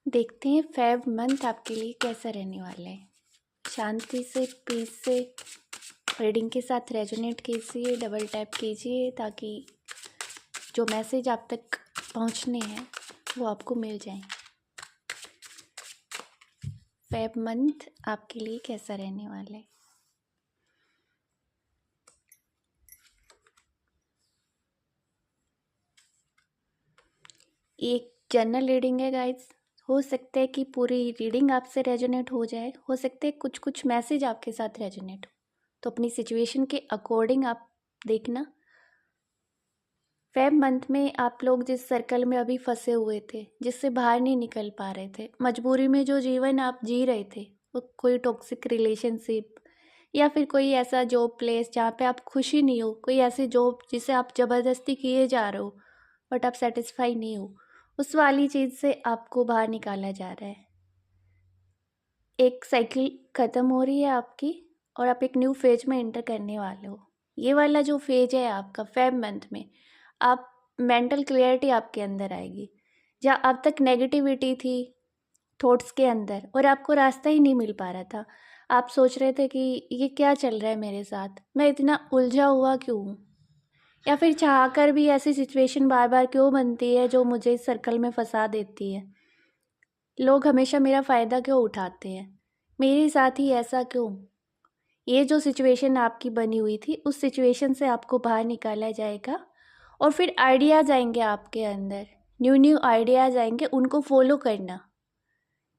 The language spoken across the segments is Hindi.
देखते हैं फेब मंथ आपके लिए कैसा रहने वाला है। शांति से, पीस से रीडिंग के साथ रेजोनेट कीजिए, डबल टैप कीजिए ताकि जो मैसेज आप तक पहुंचने हैं वो आपको मिल जाएं। फेब मंथ आपके लिए कैसा रहने वाला है। एक जनरल रीडिंग है गाइस। हो सकता है कि पूरी रीडिंग आपसे रेजोनेट हो जाए, हो सकता है कुछ कुछ मैसेज आपके साथ रेजोनेट हो, तो अपनी सिचुएशन के अकॉर्डिंग आप देखना। फेब मंथ में आप लोग जिस सर्कल में अभी फंसे हुए थे, जिससे बाहर नहीं निकल पा रहे थे, मजबूरी में जो जीवन आप जी रहे थे, वो कोई टॉक्सिक रिलेशनशिप या फिर कोई ऐसा जॉब प्लेस जहाँ पे आप खुशी नहीं हो, कोई ऐसी जॉब जिसे आप ज़बरदस्ती किए जा रहे हो बट आप सेटिस्फाई नहीं हो, उस वाली चीज़ से आपको बाहर निकाला जा रहा है। एक साइकिल ख़त्म हो रही है आपकी और आप एक न्यू फेज में एंटर करने वाले हो। ये वाला जो फेज है आपका फेब मंथ में, आप मेंटल क्लियरिटी आपके अंदर आएगी। जहाँ अब तक नेगेटिविटी थी थॉट्स के अंदर और आपको रास्ता ही नहीं मिल पा रहा था, आप सोच रहे थे कि ये क्या चल रहा है मेरे साथ, मैं इतना उलझा हुआ क्यों हूँ, या फिर चाह कर भी ऐसी सिचुएशन बार बार क्यों बनती है जो मुझे इस सर्कल में फंसा देती है। लोग हमेशा मेरा फ़ायदा क्यों उठाते हैं, मेरे साथ ही ऐसा क्यों। ये जो सिचुएशन आपकी बनी हुई थी, उस सिचुएशन से आपको बाहर निकाला जाएगा और फिर आइडियाज़ आएंगे आपके अंदर, न्यू न्यू आइडियाज़ आएंगे, उनको फॉलो करना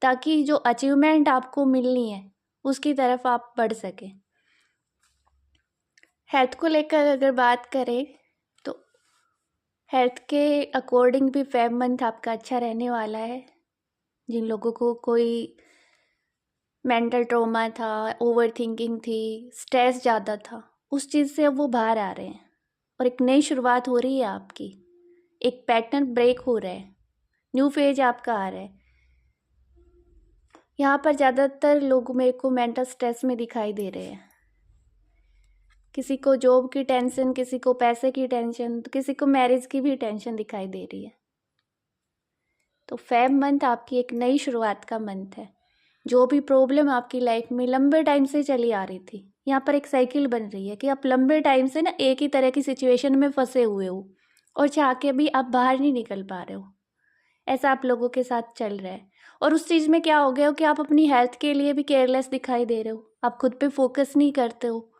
ताकि जो अचीवमेंट आपको मिलनी है उसकी तरफ आप बढ़ सकें। हेल्थ को लेकर अगर बात करें तो हेल्थ के अकॉर्डिंग भी फेब मंथ आपका अच्छा रहने वाला है। जिन लोगों को कोई मेंटल ट्रॉमा था, ओवर थिंकिंग थी, स्ट्रेस ज़्यादा था, उस चीज़ से अब वो बाहर आ रहे हैं और एक नई शुरुआत हो रही है आपकी। एक पैटर्न ब्रेक हो रहा है, न्यू फेज आपका आ रहा है। यहाँ पर ज़्यादातर लोग मेरे को मेंटल स्ट्रेस में दिखाई दे रहे हैं। किसी को जॉब की टेंशन, किसी को पैसे की टेंशन, तो किसी को मैरिज की भी टेंशन दिखाई दे रही है। तो फेब मंथ आपकी एक नई शुरुआत का मंथ है। जो भी प्रॉब्लम आपकी लाइफ में लंबे टाइम से चली आ रही थी, यहाँ पर एक साइकिल बन रही है कि आप लंबे टाइम से ना एक ही तरह की सिचुएशन में फंसे हुए हो और चाह के भी आप बाहर नहीं निकल पा रहे हो। ऐसा आप लोगों के साथ चल रहा है और उस चीज़ में क्या हो गया हो कि आप अपनी हेल्थ के लिए भी केयरलेस दिखाई दे रहे हो। आप खुद पे फोकस नहीं करते हो,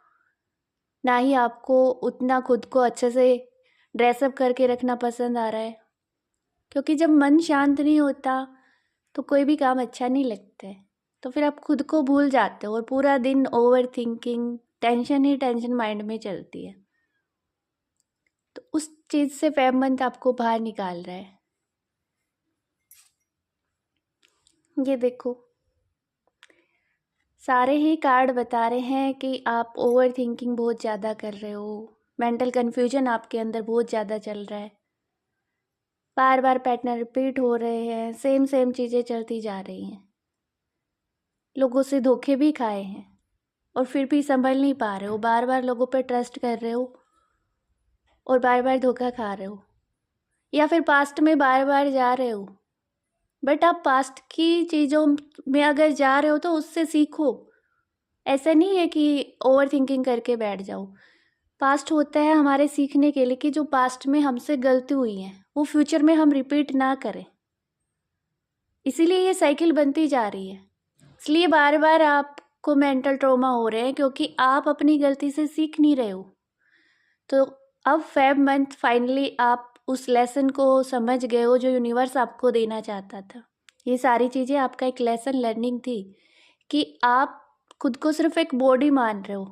ना ही आपको उतना खुद को अच्छे से ड्रेसअप करके रखना पसंद आ रहा है, क्योंकि जब मन शांत नहीं होता तो कोई भी काम अच्छा नहीं लगता है। तो फिर आप खुद को भूल जाते हो और पूरा दिन ओवर थिंकिंग, टेंशन ही टेंशन माइंड में चलती है। तो उस चीज़ से फेब मंथ आपको बाहर निकाल रहा है। ये देखो, सारे ही कार्ड बता रहे हैं कि आप ओवर थिंकिंग बहुत ज़्यादा कर रहे हो, मेंटल कन्फ्यूजन आपके अंदर बहुत ज़्यादा चल रहा है, बार बार पैटर्न रिपीट हो रहे हैं, सेम सेम चीज़ें चलती जा रही हैं। लोगों से धोखे भी खाए हैं और फिर भी संभल नहीं पा रहे हो, बार बार लोगों पर ट्रस्ट कर रहे हो और बार बार धोखा खा रहे हो, या फिर पास्ट में बार बार जा रहे हो। बट आप पास्ट की चीज़ों में अगर जा रहे हो तो उससे सीखो। ऐसा नहीं है कि ओवर थिंकिंग करके बैठ जाओ। पास्ट होता है हमारे सीखने के लिए कि जो पास्ट में हमसे गलती हुई है वो फ्यूचर में हम रिपीट ना करें। इसीलिए ये साइकिल बनती जा रही है, इसलिए बार बार आपको मेंटल ट्रॉमा हो रहे हैं क्योंकि आप अपनी गलती से सीख नहीं रहे हो। तो अब फेब मंथ फाइनली आप उस लेसन को समझ गए हो जो यूनिवर्स आपको देना चाहता था। ये सारी चीज़ें आपका एक लेसन लर्निंग थी कि आप खुद को सिर्फ एक बॉडी मान रहे हो,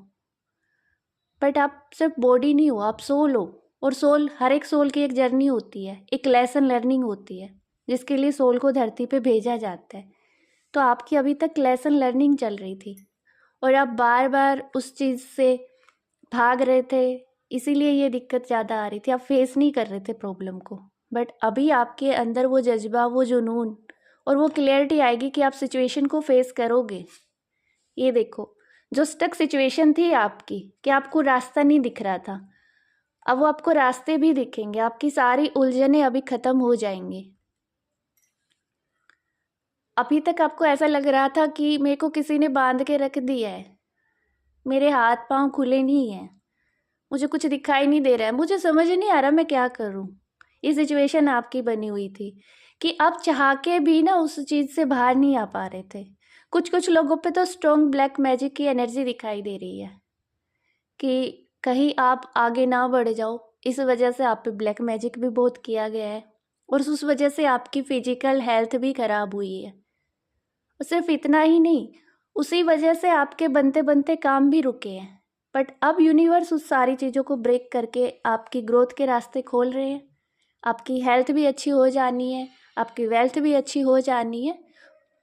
बट आप सिर्फ बॉडी नहीं हो, आप सोल हो। और सोल, हर एक सोल की एक जर्नी होती है, एक लेसन लर्निंग होती है जिसके लिए सोल को धरती पे भेजा जाता है। तो आपकी अभी तक लेसन लर्निंग चल रही थी और आप बार बार उस चीज़ से भाग रहे थे, इसीलिए ये दिक्कत ज़्यादा आ रही थी। आप फेस नहीं कर रहे थे प्रॉब्लम को, बट अभी आपके अंदर वो जज्बा, वो जुनून और वो क्लियरिटी आएगी कि आप सिचुएशन को फेस करोगे। ये देखो, जो स्टक सिचुएशन थी आपकी कि आपको रास्ता नहीं दिख रहा था, अब वो आपको रास्ते भी दिखेंगे, आपकी सारी उलझनें अभी ख़त्म हो जाएंगी। अभी तक आपको ऐसा लग रहा था कि मेरे को किसी ने बांध के रख दिया है, मेरे हाथ पांव खुले नहीं हैं, मुझे कुछ दिखाई नहीं दे रहा है, मुझे समझ नहीं आ रहा मैं क्या करूं। ये सिचुएशन आपकी बनी हुई थी कि आप चाह के भी ना उस चीज़ से बाहर नहीं आ पा रहे थे। कुछ कुछ लोगों पे तो स्ट्रॉन्ग ब्लैक मैजिक की एनर्जी दिखाई दे रही है कि कहीं आप आगे ना बढ़ जाओ, इस वजह से आप पे ब्लैक मैजिक भी बहुत किया गया है और उस वजह से आपकी फिजिकल हेल्थ भी खराब हुई है। और सिर्फ इतना ही नहीं, उसी वजह से आपके बनते बनते काम भी रुके हैं। बट अब यूनिवर्स उस सारी चीज़ों को ब्रेक करके आपकी ग्रोथ के रास्ते खोल रहे हैं। आपकी हेल्थ भी अच्छी हो जानी है, आपकी वेल्थ भी अच्छी हो जानी है,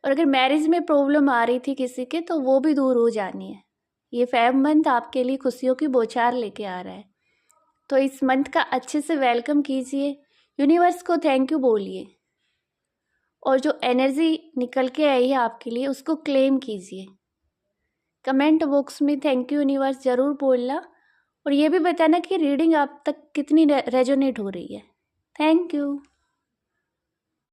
और अगर मैरिज में प्रॉब्लम आ रही थी किसी के तो वो भी दूर हो जानी है। ये 5 मंथ आपके लिए खुशियों की बौछार लेके आ रहा है, तो इस मंथ का अच्छे से वेलकम कीजिए, यूनिवर्स को थैंक यू बोलिए, और जो एनर्जी निकल के आई है आपके लिए उसको क्लेम कीजिए। कमेंट बॉक्स में थैंक यू यूनिवर्स ज़रूर बोलना, और ये भी बताना कि रीडिंग आप तक कितनी रेजोनेट हो रही है। Thank you.